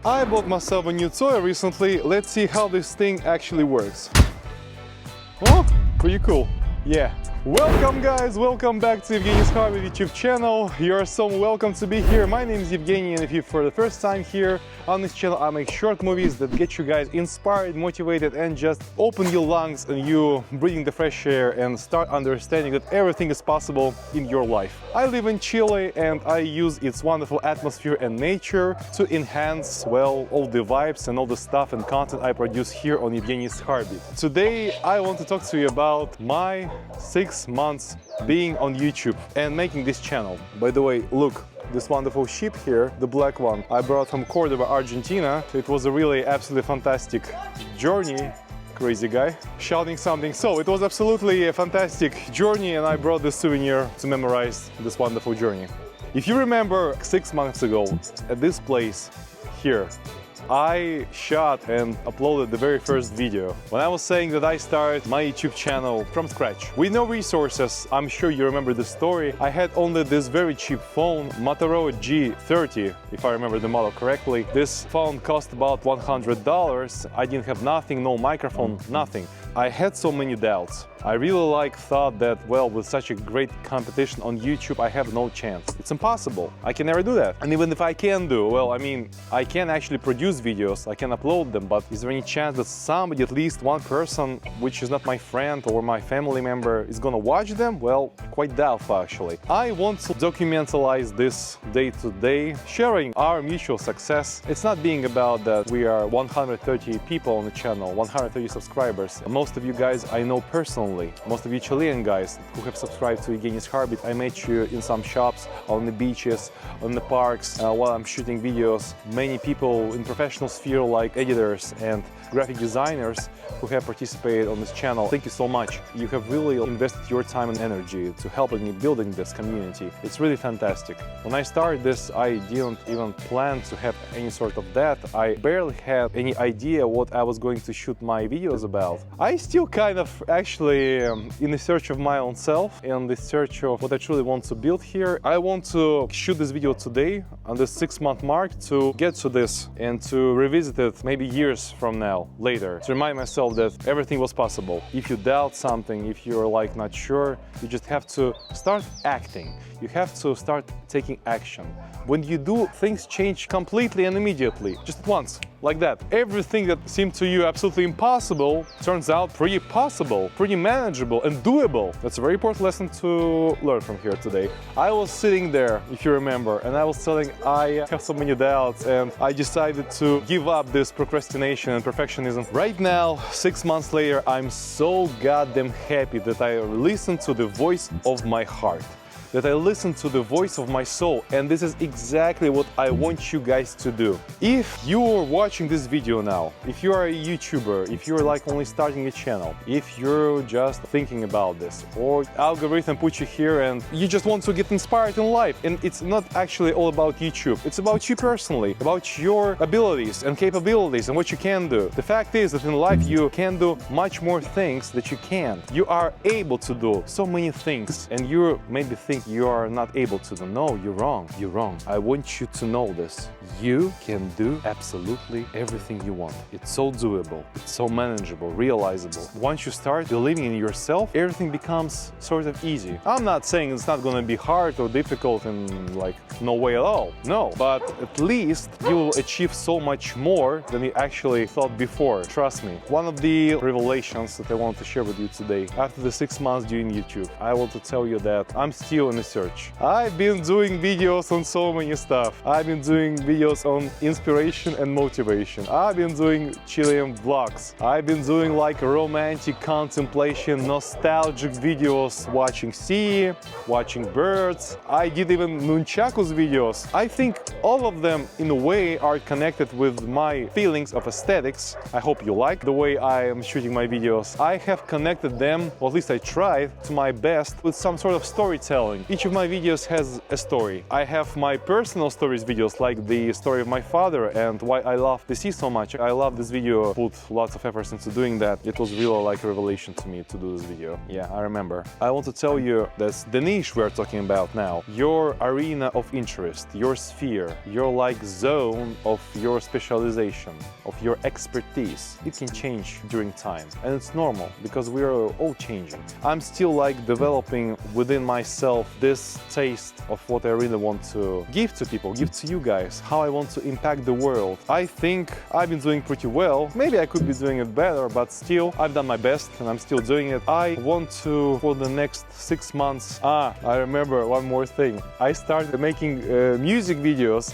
I bought myself a new toy recently. Let's see how this thing actually works. Oh, pretty cool. Yeah. Welcome guys, welcome back to Evgeny's Hobby YouTube channel. You are so welcome to be here. My name is Evgeny, and if you're for the first time here on this channel, I make short movies that get you guys inspired, motivated, and just open your lungs and you breathing the fresh air and start understanding that everything is possible in your life. I live in Chile and I use its wonderful atmosphere and nature to enhance, well, all the vibes and all the stuff and content I produce here on Evgeny's Hobby. Today I want to talk to you about my 6 months being on YouTube and making this channel. By the way, look, this wonderful sheep here, the black one, I brought from Cordoba, Argentina. It was a really absolutely fantastic journey. Crazy guy shouting something. So it was absolutely a fantastic journey, and I brought this souvenir to memorize this wonderful journey. If you remember 6 months ago at this place here, I shot and uploaded the very first video when I was saying that I started my YouTube channel from scratch. With no resources, I'm sure you remember the story. I had only this very cheap phone, Motorola G30, if I remember the model correctly. This phone cost about $100. I didn't have nothing, no microphone, nothing. I had so many doubts. I really thought that, well, with such a great competition on YouTube, I have no chance. It's impossible. I can never do that. And even if I can do, well, I mean, I can actually produce videos, I can upload them, but is there any chance that somebody, at least one person, which is not my friend or my family member, is gonna watch them? Well, quite doubtful actually. I want to documentalize this day to day, sharing our mutual success. It's not being about that we are 130 people on the channel, 130 subscribers. Most of you guys I know personally. Most of you Chilean guys who have subscribed to Evgeny's Hobby, I met you in some shops, on the beaches, on the parks, while I'm shooting videos. Many people in professional sphere like editors and graphic designers who have participated on this channel. Thank you so much. You have really invested your time and energy to helping me building this community. It's really fantastic. When I started this, I didn't even plan to have any sort of that. I barely had any idea what I was going to shoot my videos about. I still kind of actually in the search of my own self, in the search of what I truly want to build here. I want to shoot this video today on the 6-month mark to get to this and to revisit it maybe years from now, later, to remind myself that everything was possible. If you doubt something, if you're not sure, you just have to start acting. You have to start taking action. When you do, things change completely and immediately, just at once, like that. Everything that seemed to you absolutely impossible turns out pretty possible, pretty manageable and doable. That's a very important lesson to learn from here today. I was sitting there, if you remember, and I was telling I have so many doubts, and I decided to give up this procrastination and perfectionism. Right now, 6 months later, I'm so goddamn happy that I listened to the voice of my heart, that I listen to the voice of my soul, and this is exactly what I want you guys to do. If you're watching this video now, if you are a YouTuber, if you're only starting a channel, if you're just thinking about this, or algorithm put you here and you just want to get inspired in life, and it's not actually all about YouTube, it's about you personally, about your abilities and capabilities and what you can do. The fact is that in life you can do much more things that you can't. You are able to do so many things, and you maybe think you are not able to do. No, you're wrong. You're wrong. I want you to know this. You can do absolutely everything you want. It's so doable. It's so manageable, realizable. Once you start believing in yourself, everything becomes sort of easy. I'm not saying it's not gonna be hard or difficult in no way at all. No, but at least you will achieve so much more than you actually thought before. Trust me. One of the revelations that I want to share with you today, after the 6 months doing YouTube, I want to tell you that I'm still in the search. I've been doing videos on so many stuff. I've been doing videos on inspiration and motivation. I've been doing Chilean vlogs. I've been doing romantic contemplation, nostalgic videos, watching sea, watching birds. I did even nunchakus videos. I think all of them in a way are connected with my feelings of aesthetics. I hope you like the way I am shooting my videos. I have connected them, or at least I tried to my best, with some sort of storytelling. storytelling. Each of my videos has a story. I have my personal stories videos, like the story of my father and why I love the sea so much. I love this video, put lots of efforts into doing that. It was really like a revelation to me to do this video. Yeah, I remember. I want to tell you that's the niche we're talking about now. Your arena of interest, your sphere, your like zone of your specialization, of your expertise. It can change during time, and it's normal because we are all changing. I'm still like developing within myself this taste of what I really want to give to people, give to you guys, how I want to impact the world. I think I've been doing pretty well. Maybe I could be doing it better, but still, I've done my best and I'm still doing it. I want to, for the next 6 months, I remember one more thing. I started making music videos.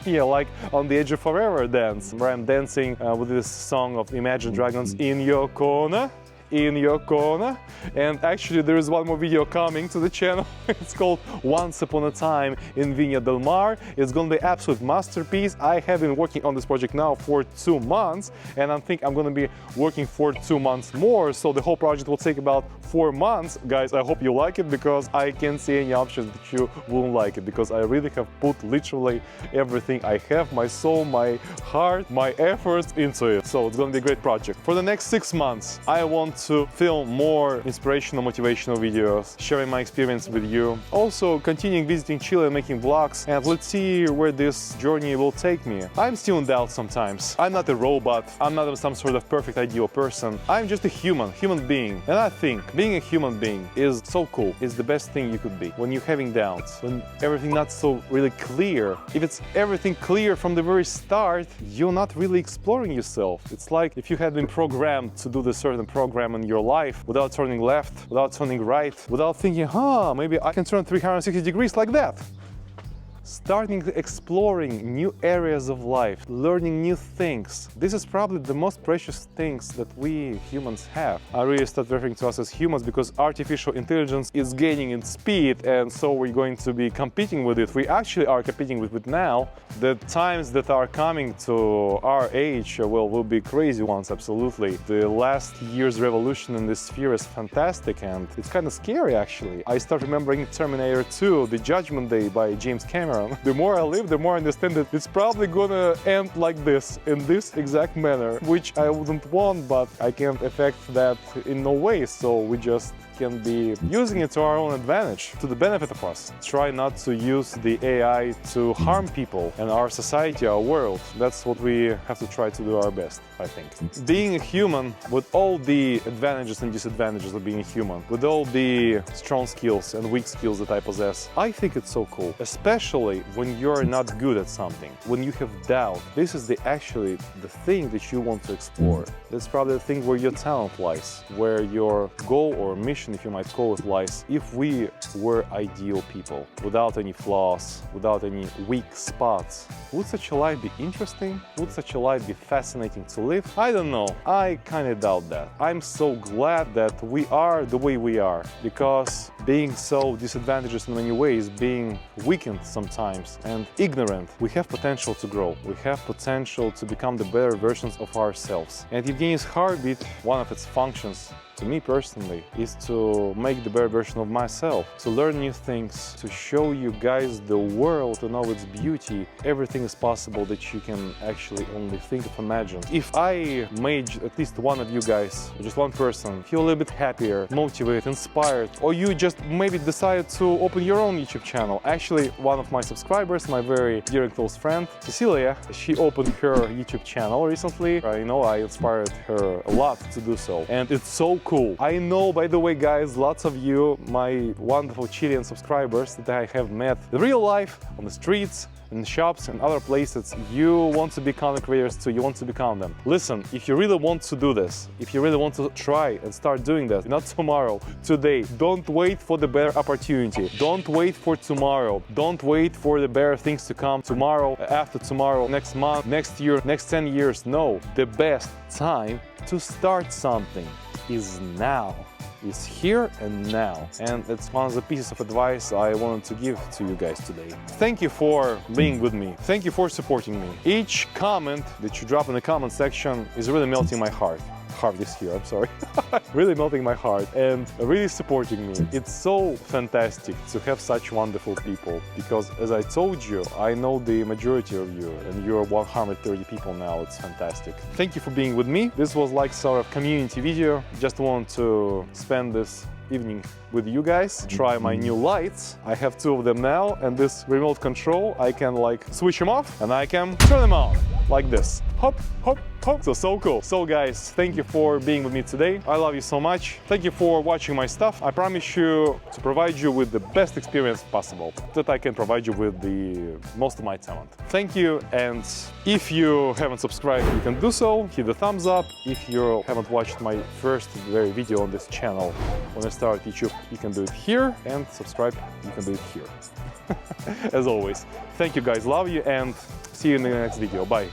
Yeah, like on the Edge of Forever dance, where I'm dancing with this song of Imagine Dragons, In Your Corner. In your corner. And actually there is one more video coming to the channel. It's called Once Upon a Time in Viña del Mar. It's gonna be an absolute masterpiece. I have been working on this project now for 2 months, and I think I'm gonna be working for 2 months more, so the whole project will take about 4 months. Guys, I hope you like it, because I can't see any options that you won't like it, because I really have put literally everything I have, my soul, my heart, my efforts into it. So it's gonna be a great project. For the next 6 months, I want to film more inspirational, motivational videos, sharing my experience with you. Also, continuing visiting Chile and making vlogs, and let's see where this journey will take me. I'm still in doubt sometimes. I'm not a robot. I'm not some sort of perfect ideal person. I'm just a human being. And I think being a human being is so cool. It's the best thing you could be. When you're having doubts, when everything not so really clear. If it's everything clear from the very start, you're not really exploring yourself. It's like if you had been programmed to do this certain program in your life without turning left, without turning right, without thinking, maybe I can turn 360 degrees like that. Starting exploring new areas of life, learning new things. This is probably the most precious things that we humans have. I really start referring to us as humans because artificial intelligence is gaining in speed, and so we're going to be competing with it. We actually are competing with it now. The times that are coming to our age, will be crazy ones, absolutely. The last year's revolution in this sphere is fantastic, and it's kind of scary, actually. I start remembering Terminator 2, The Judgment Day by James Cameron. The more I live, the more I understand that it's probably gonna end like this, in this exact manner, which I wouldn't want, but I can't affect that in no way, so we just can be using it to our own advantage, to the benefit of us. Try not to use the AI to harm people and our society, our world. That's what we have to try to do our best, I think. Being a human, with all the advantages and disadvantages of being a human, with all the strong skills and weak skills that I possess, I think it's so cool. Especially when you're not good at something, when you have doubt. This is actually the thing that you want to explore. That's probably the thing where your talent lies, where your goal or mission, if you might call it, lies. If we were ideal people, without any flaws, without any weak spots, would such a life be interesting? Would such a life be fascinating to live? I don't know. I kind of doubt that. I'm so glad that we are the way we are, because being so disadvantaged in many ways, being weakened sometimes and ignorant, we have potential to grow. We have potential to become the better versions of ourselves. And Evgeny's Heartbeat, one of its functions, to me personally, is to make the better version of myself, to learn new things, to show you guys the world, to know its beauty. Everything is possible that you can actually only think of, imagine. If I made at least one of you guys, just one person, feel a little bit happier, motivated, inspired, or you just maybe decided to open your own YouTube channel. Actually, one of my subscribers, my very dear and close friend, Cecilia, she opened her YouTube channel recently. I inspired her a lot to do so, and it's so cool. I know, by the way, guys, lots of you, my wonderful Chilean subscribers that I have met in real life, on the streets, in shops and other places, you want to be content creators too, you want to become them. Listen, if you really want to do this, if you really want to try and start doing that, not tomorrow, today, don't wait for the better opportunity. Don't wait for tomorrow. Don't wait for the better things to come tomorrow, after tomorrow, next month, next year, next 10 years. No, the best time to start something is now. Is here and now, and it's one of the pieces of advice I wanted to give to you guys today. Thank you for being with me. Thank you for supporting me. Each comment that you drop in the comment section is really melting my heart. heart is here, I'm sorry. Really melting my heart and really supporting me. It's so fantastic to have such wonderful people because, as I told you, I know the majority of you and you're 130 people now. It's fantastic. Thank you for being with me. This was like sort of community video. Just want to spend this evening with you guys, try my new lights. I have 2 of them now, and this remote control, I can like switch them off and I can turn them on like this. Hop, hop, hop. So cool. So guys, thank you for being with me today. I love you so much. Thank you for watching my stuff. I promise you to provide you with the best experience possible that I can provide you with the most of my talent. Thank you, and if you haven't subscribed, you can do so. Hit the thumbs up. If you haven't watched my first video on this channel when I started YouTube, you can do it here, and subscribe, you can do it here. As always, thank you guys, love you, and see you in the next video. Bye.